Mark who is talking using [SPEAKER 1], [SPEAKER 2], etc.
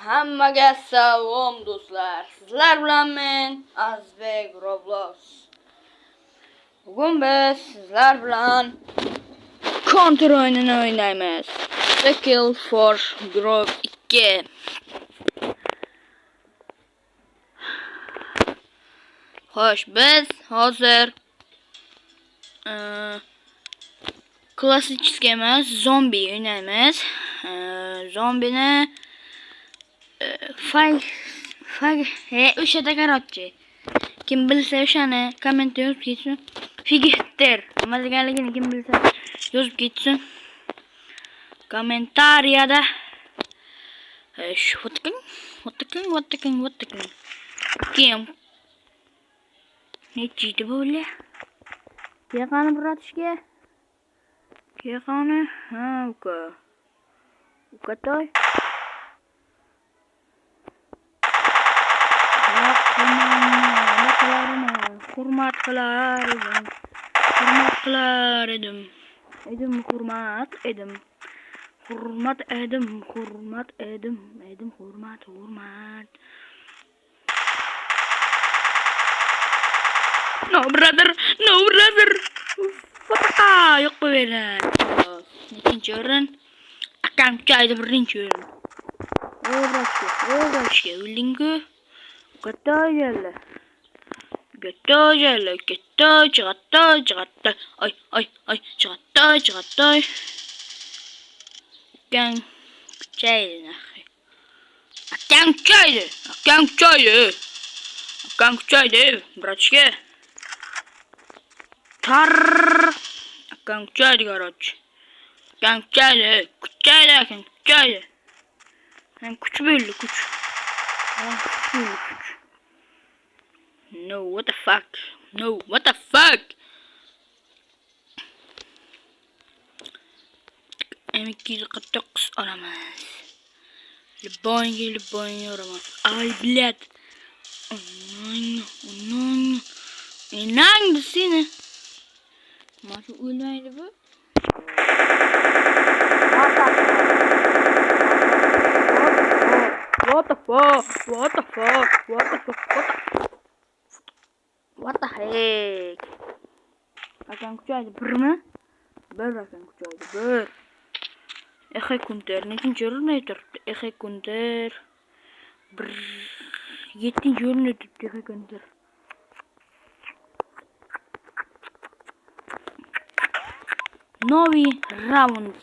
[SPEAKER 1] Hammaga salom do'stlar. Sizlar bilan men Azbek Roblox. Bugun biz sizlar bilan Counter o'yinini o'ynaymiz. The Kill for Group 2. Xo'sh, biz hozir klassik emas, zombi o'ynaymiz. Zombini o'sha takarotchi. Kim bilsa o'shani kommentda yozib ketsin. Figiter nima deganligini kim bilsa yozib ketsin. Kommentariyada what the kim nechidi bo'la? Yaqani bratishga. Yaqani, uka. Ukatoy. Hurmat qilar edim. No brother. Yo'q qo'yinglar. Ikkinchi o'rin. Akam joyda birinchi o'rin. O'rashga o'lingu. Gatoylar. Chig'atoy. Ay, chig'atoy. Gang chaydi. Akam chaydi. Bratishga. Tar. Akam chaydi garoch. Akam chaydi. Hem kuch bo'ldi, kuch. No, what the fuck? M249 olaman. Libon olaman. Ay, блядь. Enang seni. Mashu o'lmaydi bu. What the heck? Akam kuchaydi birmi? Bir akam kuchaydi. Bir. Exe kunter nechinchi o'rinda turibdi? Exe kunter 7-chi o'rinda turibdi Exe kunter. Novi round